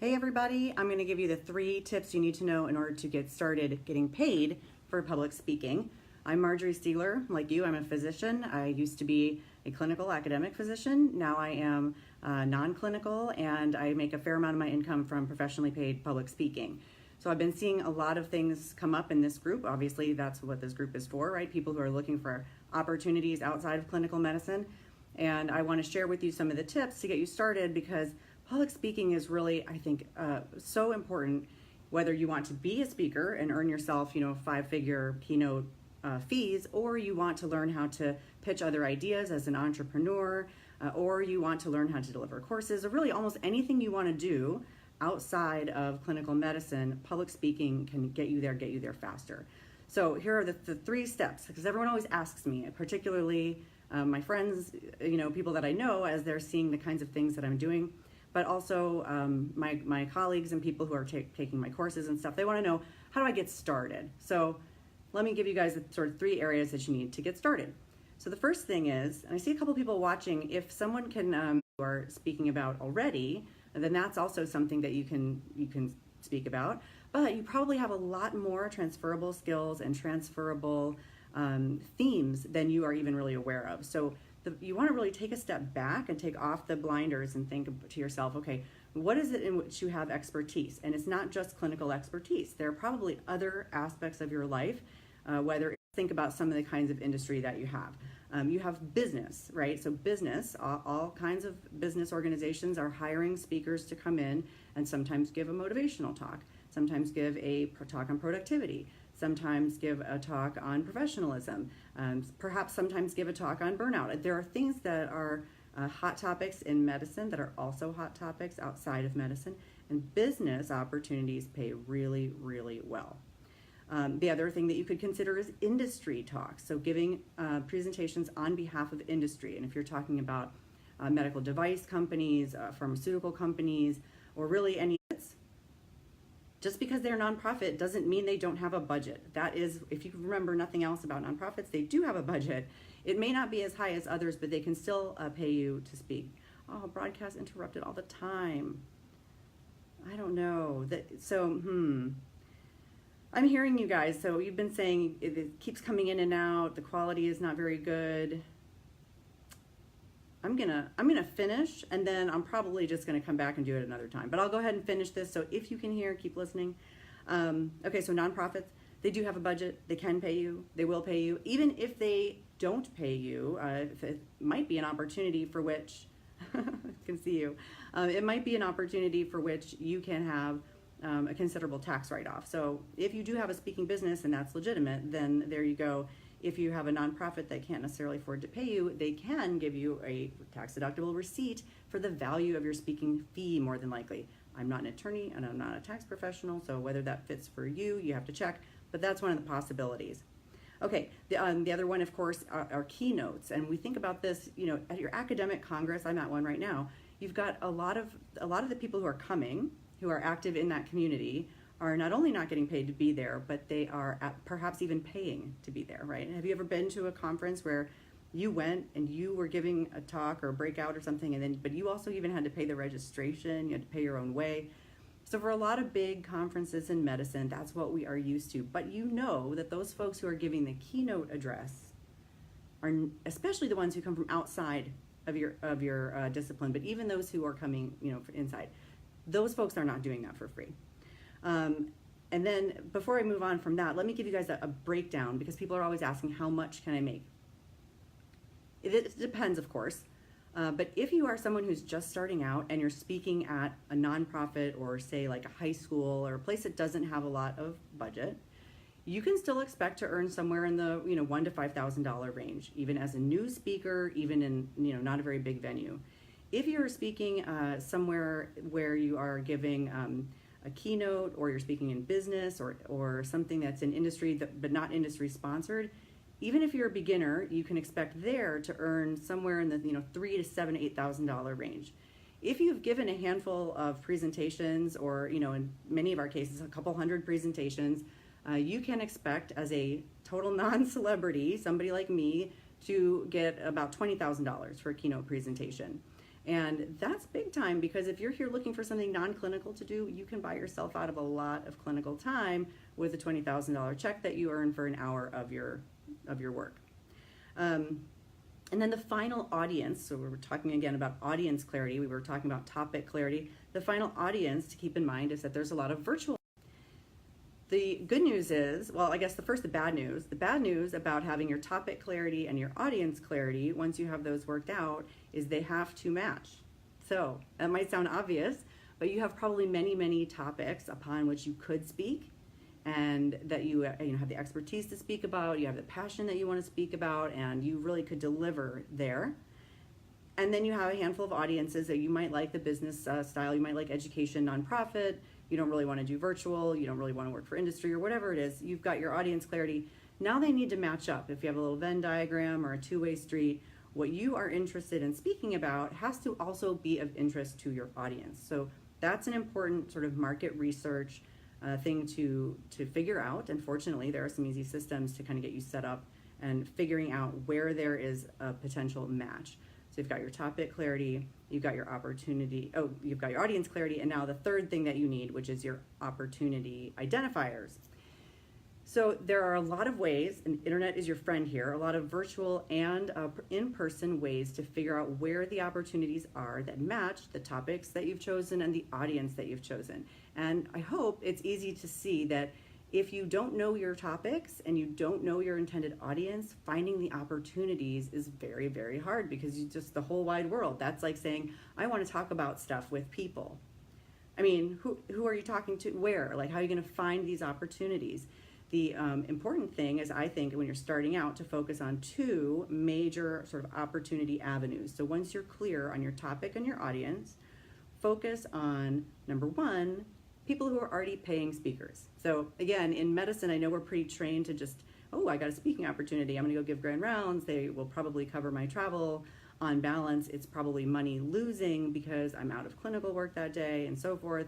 Hey everybody, I'm going to give you the 3 tips you need to know in order to get started getting paid for public speaking. I'm Marjorie Steeler. Like you, I'm a physician. I used to be a clinical academic physician. Now I am non-clinical, and I make a fair amount of my income from professionally paid public speaking. So I've been seeing a lot of things come up in this group. Obviously, that's what this group is for, right? People who are looking for opportunities outside of clinical medicine. And I want to share with you some of the tips to get you started, because public speaking is really, I think, so important, whether you want to be a speaker and earn yourself, 5-figure keynote fees, or you want to learn how to pitch other ideas as an entrepreneur, or you want to learn how to deliver courses, or really almost anything you want to do outside of clinical medicine. Public speaking can get you there faster. So here are the 3 steps, because everyone always asks me, particularly my friends, people that I know, as they're seeing the kinds of things that I'm doing, but also my colleagues and people who are taking my courses and stuff. They want to know, how do I get started? So let me give you guys the sort of 3 areas that you need to get started. So the first thing is, and I see a couple people watching, if someone can who are speaking about already, then that's also something that you can speak about. But you probably have a lot more transferable skills and transferable themes than you are even really aware of. So you want to really take a step back and take off the blinders and think to yourself, okay, what is it in which you have expertise? And it's not just clinical expertise. There are probably other aspects of your life, think about some of the kinds of industry that you have. You have business, right? So business, all kinds of business organizations are hiring speakers to come in and sometimes give a motivational talk, sometimes give a talk on productivity, sometimes give a talk on professionalism, perhaps sometimes give a talk on burnout. There are things that are hot topics in medicine that are also hot topics outside of medicine, and business opportunities pay really, really well. The other thing that you could consider is industry talks, so giving presentations on behalf of industry. And if you're talking about medical device companies, pharmaceutical companies, or really any, just because they're nonprofit doesn't mean they don't have a budget. That is, if you remember nothing else about nonprofits, they do have a budget. It may not be as high as others, but they can still pay you to speak. Oh, broadcast interrupted all the time. I don't know. I'm hearing you guys. So you've been saying it keeps coming in and out. The quality is not very good. I'm gonna finish, and then I'm probably just gonna come back and do it another time. But I'll go ahead and finish this. So if you can hear, keep listening. Okay, so nonprofits, they do have a budget. They can pay you. They will pay you. Even if they don't pay you, if it might be an opportunity for which I can see you. It might be an opportunity for which you can have a considerable tax write-off. So if you do have a speaking business and that's legitimate, then there you go. If you have a nonprofit that can't necessarily afford to pay you, they can give you a tax-deductible receipt for the value of your speaking fee, more than likely. I'm not an attorney and I'm not a tax professional, so whether that fits for you, you have to check, but that's one of the possibilities. Okay, the other one, of course, are keynotes, and we think about this, at your academic congress. I'm at one right now. You've got a lot of the people who are coming, who are active in that community, are not only not getting paid to be there, but they are perhaps even paying to be there, right? And have you ever been to a conference where you went and you were giving a talk or a breakout or something, but you also even had to pay the registration, you had to pay your own way? So for a lot of big conferences in medicine, that's what we are used to. But you know that those folks who are giving the keynote address are, especially the ones who come from outside of your discipline, but even those who are coming, from inside, those folks are not doing that for free. And then before I move on from that, let me give you guys a breakdown, because people are always asking, how much can I make? It depends, of course. But if you are someone who's just starting out and you're speaking at a nonprofit, or say like a high school or a place that doesn't have a lot of budget, you can still expect to earn somewhere in the $1,000 to $5,000 range, even as a new speaker, even in not a very big venue. If you're speaking somewhere where you are giving a keynote, or you're speaking in business, or something that's in industry but not industry sponsored, even if you're a beginner, you can expect there to earn somewhere in the $3,000 to $7,000, $8,000 range. If you've given a handful of presentations, or in many of our cases, a couple hundred presentations, you can expect, as a total non-celebrity, somebody like me, to get about $20,000 for a keynote presentation. And that's big time, because if you're here looking for something non-clinical to do, you can buy yourself out of a lot of clinical time with a $20,000 check that you earn for an hour of your work. And then the final audience, so we were talking again about audience clarity, we were talking about topic clarity. The final audience to keep in mind is that there's a lot of virtual. The good news is, well, I guess the bad news. The bad news about having your topic clarity and your audience clarity, once you have those worked out, is they have to match. So that might sound obvious, but you have probably many, many topics upon which you could speak, and that you have the expertise to speak about, you have the passion that you want to speak about, and you really could deliver there. And then you have a handful of audiences that you might like the business style, you might like education, nonprofit, you don't really want to do virtual, you don't really want to work for industry or whatever it is. You've got your audience clarity. Now they need to match up. If you have a little Venn diagram or a two-way street, what you are interested in speaking about has to also be of interest to your audience. So that's an important sort of market research thing to figure out. And fortunately, there are some easy systems to kind of get you set up and figuring out where there is a potential match. So you've got your topic clarity, you've got your opportunity, you've got your audience clarity, and now the third thing that you need, which is your opportunity identifiers. So there are a lot of ways, and internet is your friend here, a lot of virtual and in-person ways to figure out where the opportunities are that match the topics that you've chosen and the audience that you've chosen. And I hope it's easy to see that if you don't know your topics and you don't know your intended audience, finding the opportunities is very, very hard, because the whole wide world. That's like saying, I want to talk about stuff with people. I mean, who are you talking to? Where? Like, how are you going to find these opportunities? The important thing is, I think, when you're starting out, to focus on two major sort of opportunity avenues. So once you're clear on your topic and your audience, focus on, number one, people who are already paying speakers. So again, in medicine, I know we're pretty trained to just, I got a speaking opportunity, I'm gonna go give grand rounds, they will probably cover my travel. On balance, it's probably money losing because I'm out of clinical work that day and so forth.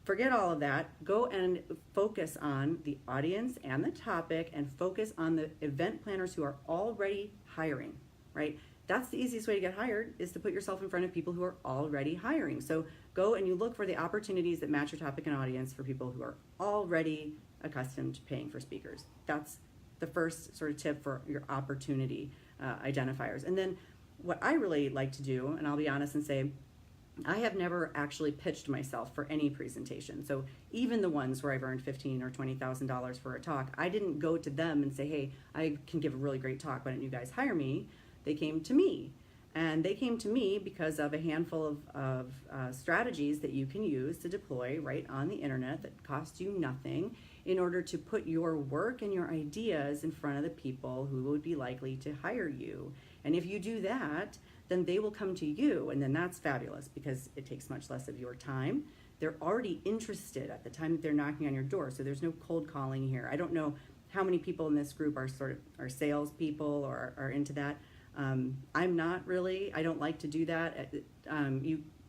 Forget all of that. Go and focus on the audience and the topic, and focus on the event planners who are already hiring, right? That's the easiest way to get hired, is to put yourself in front of people who are already hiring. So go and you look for the opportunities that match your topic and audience for people who are already accustomed to paying for speakers. That's the first sort of tip for your opportunity identifiers. And then what I really like to do, and I'll be honest and say, I have never actually pitched myself for any presentation. So even the ones where I've earned $15,000 or $20,000 for a talk, I didn't go to them and say, hey, I can give a really great talk, why don't you guys hire me? They came to me. And they came to me because of a handful of strategies that you can use to deploy right on the internet that cost you nothing, in order to put your work and your ideas in front of the people who would be likely to hire you. And if you do that, then they will come to you, and then that's fabulous, because it takes much less of your time. They're already interested at the time that they're knocking on your door, so there's no cold calling here. I don't know how many people in this group are salespeople or are into that. I'm not really. I don't like to do that.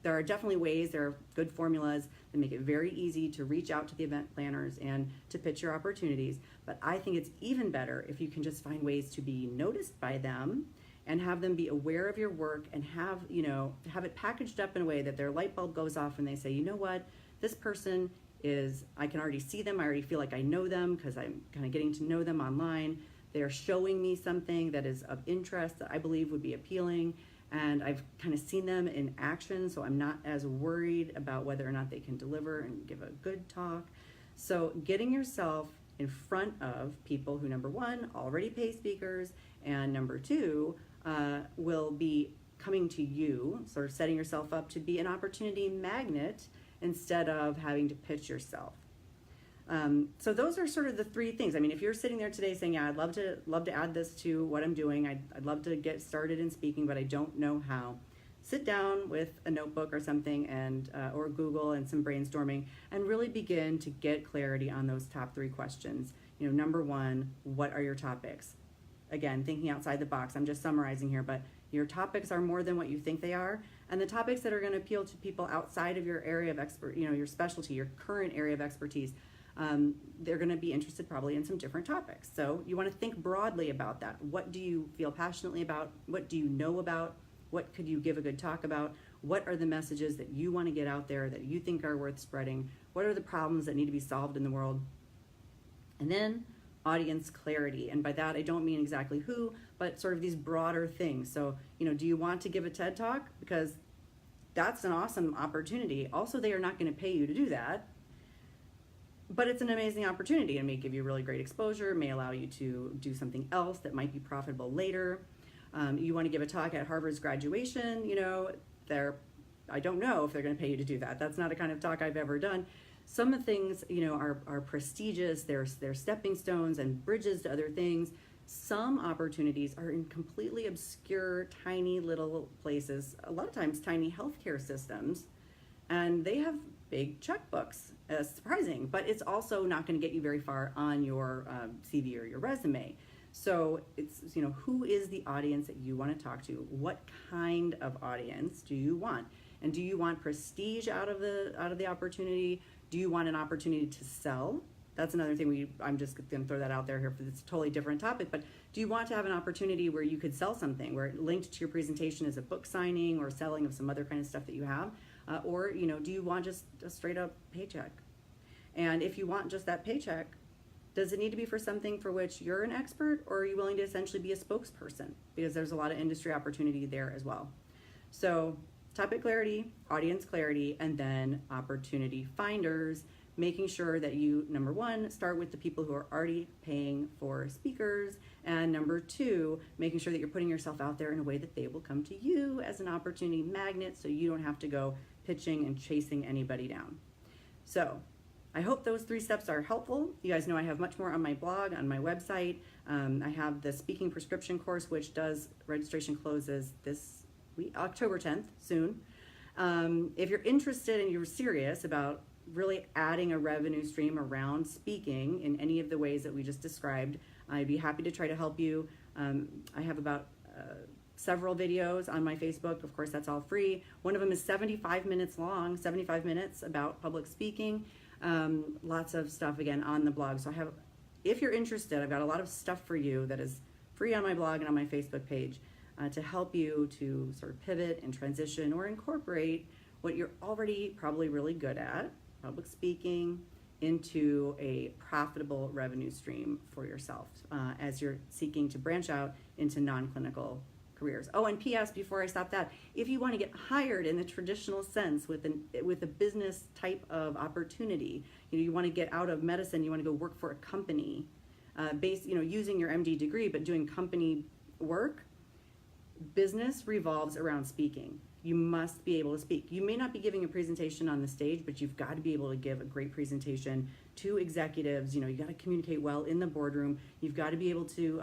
There are definitely ways, there are good formulas that make it very easy to reach out to the event planners and to pitch your opportunities. But I think it's even better if you can just find ways to be noticed by them and have them be aware of your work, and have it packaged up in a way that their light bulb goes off and they say, you know what, this person is, I can already see them, I already feel like I know them because I'm kind of getting to know them online. They're showing me something that is of interest that I believe would be appealing, and I've kind of seen them in action, so I'm not as worried about whether or not they can deliver and give a good talk. So getting yourself in front of people who, number one, already pay speakers, and number two, will be coming to you, sort of setting yourself up to be an opportunity magnet instead of having to pitch yourself. So those are sort of the three things. I mean, if you're sitting there today saying, yeah, I'd love to add this to what I'm doing, I'd love to get started in speaking, but I don't know how. Sit down with a notebook or something, and or Google, and some brainstorming, and really begin to get clarity on those top three questions. Number one, what are your topics? Again, thinking outside the box. I'm just summarizing here, but your topics are more than what you think they are, and the topics that are going to appeal to people outside of your area of your specialty, your current area of expertise, they're going to be interested probably in some different topics. So you want to think broadly about that. What do you feel passionately about? What do you know about? What could you give a good talk about? What are the messages that you want to get out there that you think are worth spreading? What are the problems that need to be solved in the world? And then audience clarity. And by that, I don't mean exactly who, but sort of these broader things. So, do you want to give a TED Talk? Because that's an awesome opportunity. Also, they are not going to pay you to do that, but it's an amazing opportunity. It may give you really great exposure, may allow you to do something else that might be profitable later. You want to give a talk at Harvard's graduation, I don't know if they're going to pay you to do that. That's not a kind of talk I've ever done. Some of the things, are prestigious. They're stepping stones and bridges to other things. Some opportunities are in completely obscure, tiny little places, a lot of times tiny healthcare systems, and they have big checkbooks. Surprising, but it's also not going to get you very far on your CV or your resume. So it's, who is the audience that you want to talk to? What kind of audience do you want? And do you want prestige out of the opportunity? Do you want an opportunity to sell? That's another thing I'm just going to throw that out there here. It's a totally different topic, but do you want to have an opportunity where you could sell something, where it linked to your presentation as a book signing or selling of some other kind of stuff that you have? Or, do you want just a straight up paycheck? And if you want just that paycheck, does it need to be for something for which you're an expert, or are you willing to essentially be a spokesperson? Because there's a lot of industry opportunity there as well. So topic clarity, audience clarity, and then opportunity finders, making sure that you, number one, start with the people who are already paying for speakers, and number two, making sure that you're putting yourself out there in a way that they will come to you as an opportunity magnet, so you don't have to go pitching and chasing anybody down. So I hope those 3 steps are helpful. You guys know I have much more on my blog, on my website. I have the speaking prescription course, which registration closes this week, October 10th, soon. If you're interested and you're serious about really adding a revenue stream around speaking in any of the ways that we just described, I'd be happy to try to help you. I have about several videos on my Facebook. Of course, that's all free. One of them is 75 minutes long, 75 minutes about public speaking. Lots of stuff, again, on the blog. So if you're interested, I've got a lot of stuff for you that is free on my blog and on my Facebook page to help you to sort of pivot and transition or incorporate what you're already probably really good at, public speaking, into a profitable revenue stream for yourself as you're seeking to branch out into non-clinical careers. Oh, and P.S. before I stop that, if you want to get hired in the traditional sense with a business type of opportunity, you want to get out of medicine, you want to go work for a company, using your MD degree but doing company work, business revolves around speaking. You must be able to speak. You may not be giving a presentation on the stage, but you've got to be able to give a great presentation to executives. You got to communicate well in the boardroom. You've got to be able to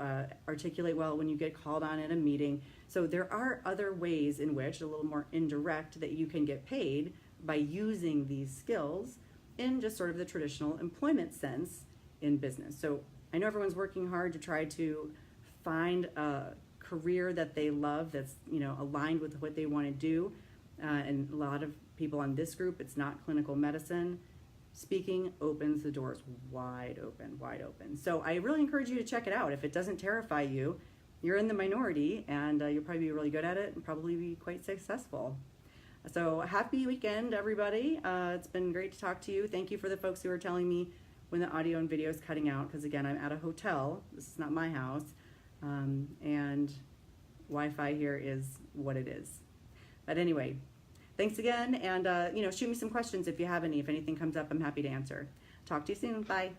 articulate well when you get called on at a meeting. So there are other ways in which, a little more indirect, that you can get paid by using these skills in just sort of the traditional employment sense in business. So I know everyone's working hard to try to find a career that they love that's aligned with what they want to do, and a lot of people on this group, it's not clinical medicine. Speaking opens the doors wide open. So I really encourage you to check it out. If it doesn't terrify you, you're in the minority, and you'll probably be really good at it and probably be quite successful. So happy weekend, everybody. It's been great to talk to you. Thank you for the folks who are telling me when the audio and video is cutting out, because again, I'm at a hotel. This is not my house. And Wi-Fi here is what it is. But anyway, thanks again, and shoot me some questions if you have any. If anything comes up, I'm happy to answer. Talk to you soon. Bye.